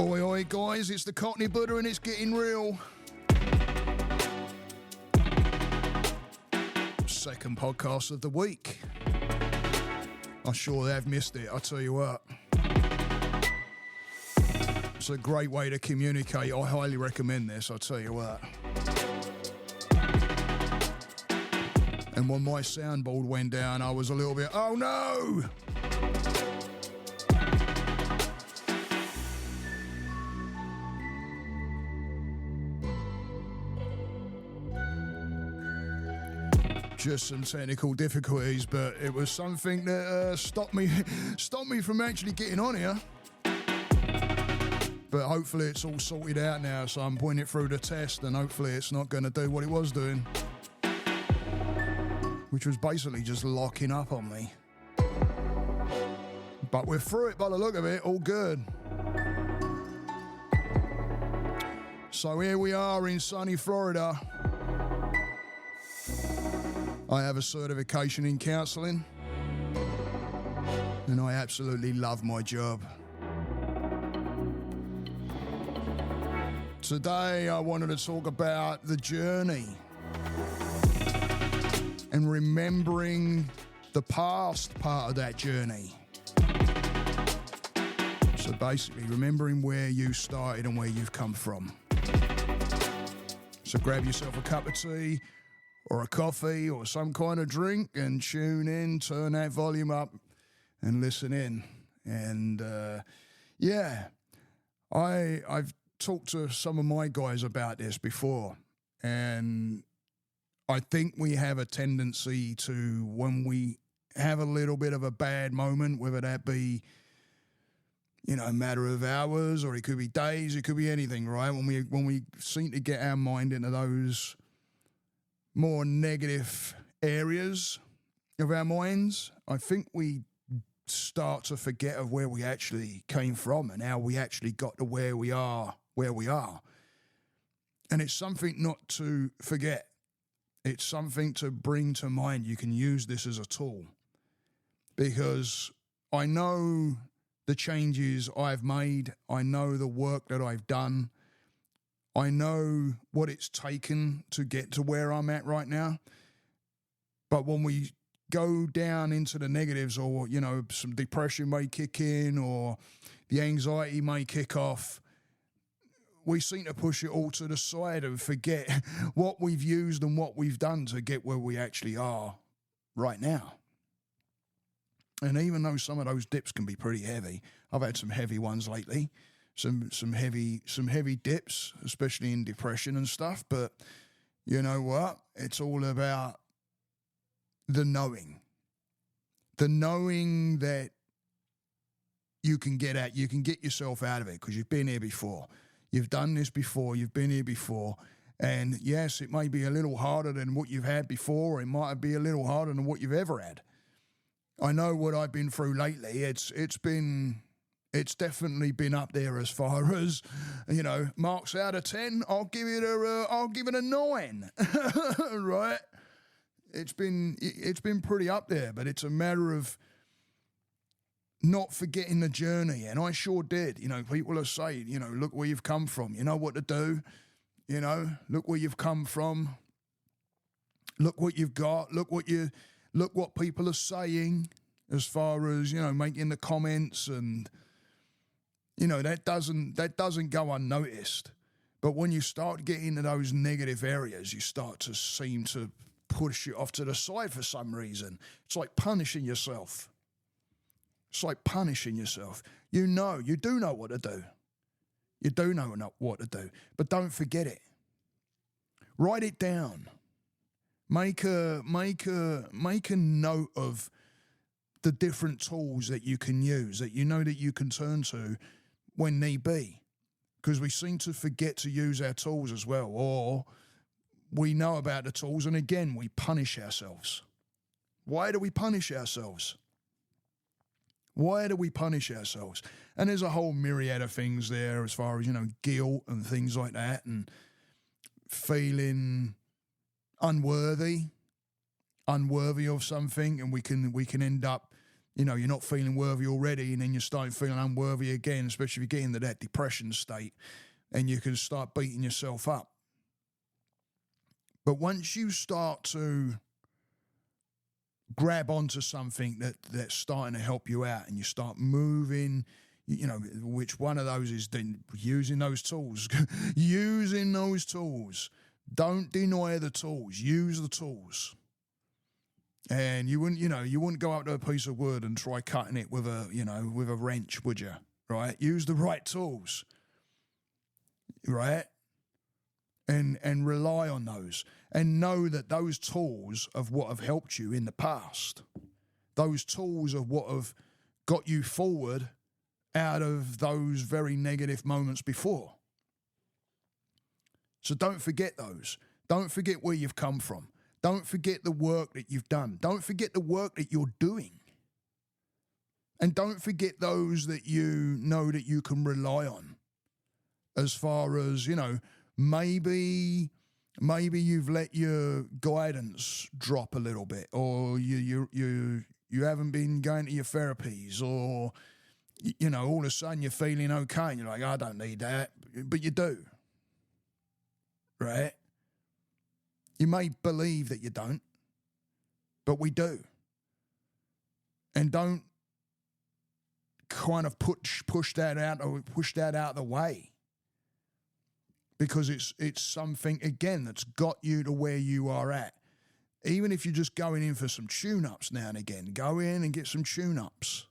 Oi, oi, guys, it's the Cockney Buddha and it's getting real. Second podcast of the week. I sure have missed it, I tell you what. It's a great way to communicate. I highly recommend this, I tell you what. And when my soundboard went down, I was a little bit, oh no! Just some technical difficulties, but it was something that stopped me from actually getting on here. But hopefully it's all sorted out now, so I'm putting it through the test, and hopefully it's not going to do what it was doing, which was basically just locking up on me. But we're through it by the look of it, all good. So here we are in sunny Florida. I have a certification in counselling, and I absolutely love my job. Today I wanted to talk about the journey and remembering the past part of that journey. So basically remembering where you started and where you've come from. So grab yourself a cup of tea or a coffee or some kind of drink and tune in, turn that volume up and listen in. And I've talked to some of my guys about this before, and I think we have a tendency to, when we have a little bit of a bad moment, whether that be, a matter of hours or it could be days, it could be anything, right? When we seem to get our mind into those more negative areas of our minds, I think we start to forget of where we actually came from and how we actually got to where we are. And it's something not to forget. It's something to bring to mind. You can use this as a tool, because I know the changes I've made. I know the work that I've done. I know what it's taken to get to where I'm at right now. But when we go down into the negatives, or, some depression may kick in or the anxiety may kick off, we seem to push it all to the side and forget what we've used and what we've done to get where we actually are right now. And even though some of those dips can be pretty heavy, I've had some heavy ones lately. Some heavy dips, especially in depression and stuff. But you know what? It's all about the knowing that you can get yourself out of it, because you've been here before. You've done this before. You've been here before. And yes, it may be a little harder than what you've had before. Or it might be a little harder than what you've ever had. I know what I've been through lately. It's definitely been up there as far as, marks out of 10. I'll give it a 9, right? It's been pretty up there, but it's a matter of not forgetting the journey. And I sure did. People are saying, look where you've come from. You know what to do. Look where you've come from. Look what you've got. Look what people are saying as far as, making the comments, and that doesn't go unnoticed. But when you start getting into those negative areas, you start to seem to push it off to the side for some reason. It's like punishing yourself. You do know what to do. You do know what to do. But don't forget it. Write it down. Make a note of the different tools that you can use, that that you can turn to when need be. Because we seem to forget to use our tools as well, or we know about the tools and again we punish ourselves. Why do we punish ourselves? And there's a whole myriad of things there as far as, guilt and things like that, and feeling unworthy of something, and we can end up you're not feeling worthy already, and then you start feeling unworthy again, especially if you get into that depression state, and you can start beating yourself up. But once you start to grab onto something that's starting to help you out, and you start moving, which one of those is using those tools. Using those tools. Don't deny the tools. Use the tools. And you wouldn't go up to a piece of wood and try cutting it with a wrench, would you? Right? Use the right tools. Right? And rely on those. And know that those tools of what have helped you in the past. Those tools of what have got you forward out of those very negative moments before. So don't forget those. Don't forget where you've come from. Don't forget the work that you've done. Don't forget the work that you're doing. And don't forget those that you know that you can rely on. As far as, maybe you've let your guidance drop a little bit, or you haven't been going to your therapies, or, all of a sudden you're feeling okay and you're like, I don't need that. But you do. Right? You may believe that you don't, but we do. And don't kind of push that out of the way, because it's something, again, that's got you to where you are at. Even if you're just going in for some tune-ups now and again, go in and get some tune-ups.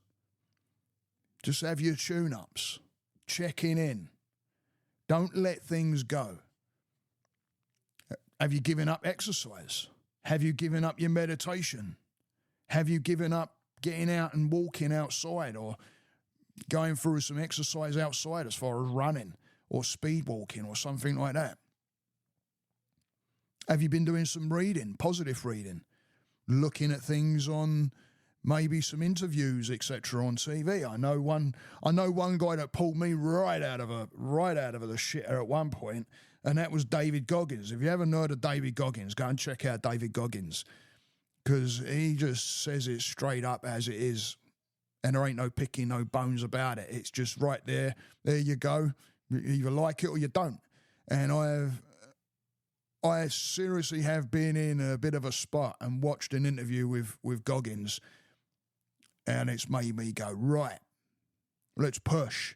Just have your tune-ups. Checking in. Don't let things go. Have you given up exercise? Have you given up your meditation? Have you given up getting out and walking outside, or going through some exercise outside as far as running or speed walking or something like that? Have you been doing some reading, positive reading, looking at things on maybe some interviews, etc. on TV? I know one guy that pulled me right out of the shitter at one point. And that was David Goggins. If you haven't heard of David Goggins, go and check out David Goggins, because he just says it straight up as it is, and there ain't no picking, no bones about it. It's just right there. There you go. You either like it or you don't. And I seriously have been in a bit of a spot and watched an interview with Goggins, and it's made me go, right, let's push,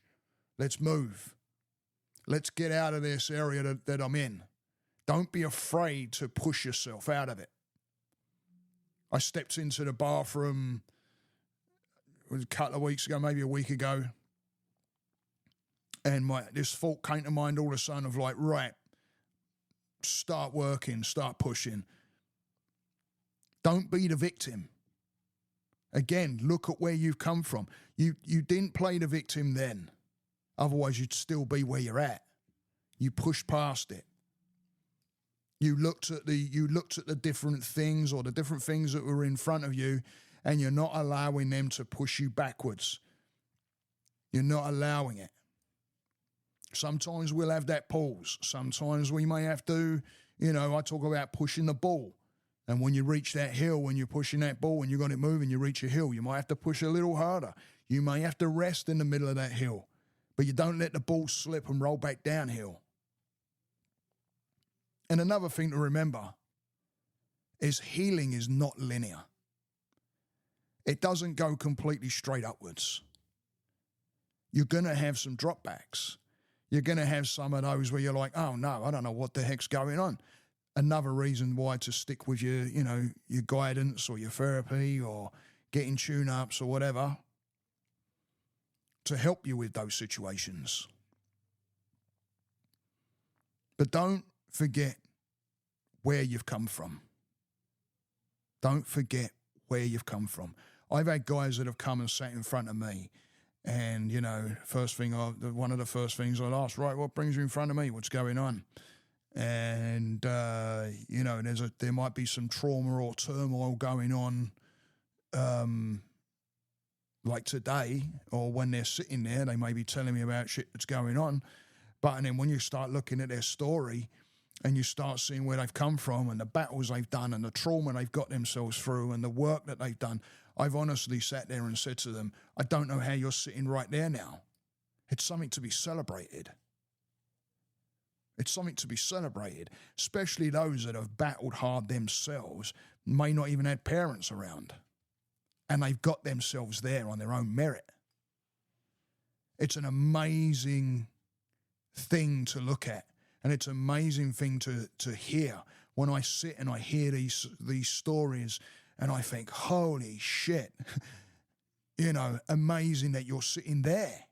let's move. Let's get out of this area that I'm in. Don't be afraid to push yourself out of it. I stepped into the bathroom a couple of weeks ago, maybe a week ago, and this thought came to mind all of a sudden of like, right, start working, start pushing. Don't be the victim. Again, look at where you've come from. You didn't play the victim then. Otherwise, you'd still be where you're at. You pushed past it. You looked at the different things, or the different things that were in front of you, and you're not allowing them to push you backwards. You're not allowing it. Sometimes we'll have that pause. Sometimes we may have to, I talk about pushing the ball. And when you reach that hill, when you're pushing that ball and you got it moving, you reach a hill, you might have to push a little harder. You may have to rest in the middle of that hill. But you don't let the ball slip and roll back downhill. And another thing to remember is healing is not linear. It doesn't go completely straight upwards. You're going to have some dropbacks. You're going to have some of those where you're like, oh no, I don't know what the heck's going on. Another reason why to stick with your guidance or your therapy or getting tune-ups or whatever, to help you with those situations. But don't forget where you've come from. Don't forget where you've come from. I've had guys that have come and sat in front of me, and, one of the first things I'd ask, right, what brings you in front of me? What's going on? And, there might be some trauma or turmoil going on, like today, or when they're sitting there, they may be telling me about shit that's going on. But and then when you start looking at their story and you start seeing where they've come from and the battles they've done and the trauma they've got themselves through and the work that they've done, I've honestly sat there and said to them, I don't know how you're sitting right there now. It's something to be celebrated. It's something to be celebrated, especially those that have battled hard themselves, may not even have parents around, and they've got themselves there on their own merit. It's an amazing thing to look at, and it's an amazing thing to hear when I sit and I hear these stories, and I think, holy shit, amazing that you're sitting there.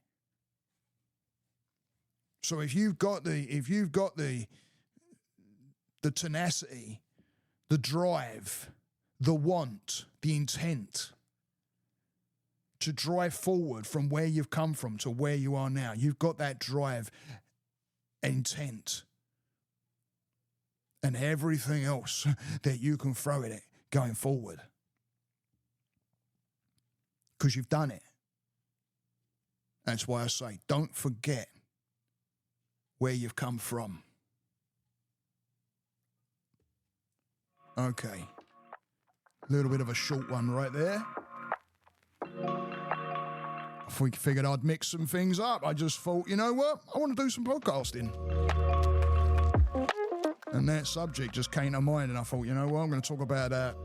So if you've got the tenacity, the drive, the want, the intent to drive forward from where you've come from to where you are now, you've got that drive, intent, and everything else that you can throw at it going forward. Because you've done it. That's why I say, don't forget where you've come from. Okay. A little bit of a short one right there. I figured I'd mix some things up. I just thought, you know what? I want to do some podcasting. And that subject just came to mind, and I thought, you know what? I'm going to talk about that.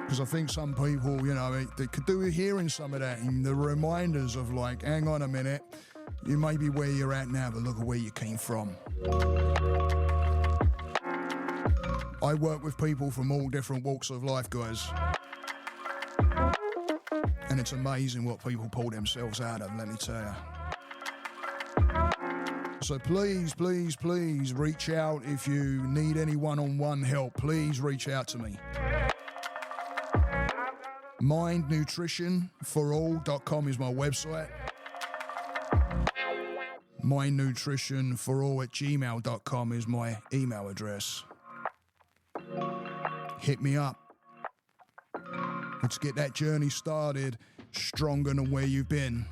Because I think some people, they could do with hearing some of that, and the reminders of like, hang on a minute, you may be where you're at now, but look at where you came from. I work with people from all different walks of life, guys. And it's amazing what people pull themselves out of, let me tell you. So please, please, please reach out if you need any one-on-one help. Please reach out to me. mindnutritionforall.com is my website. mindnutritionforall@gmail.com is my email address. Hit me up. Let's get that journey started stronger than where you've been.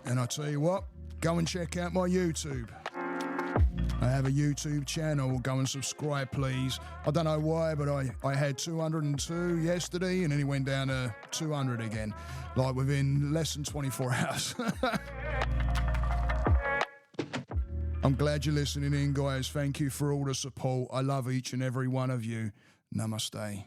And I tell you what, go and check out my YouTube. I have a YouTube channel. Go and subscribe, please. I don't know why, but I had 202 yesterday, and then it went down to 200 again, like within less than 24 hours. I'm glad you're listening in, guys. Thank you for all the support. I love each and every one of you. Namaste.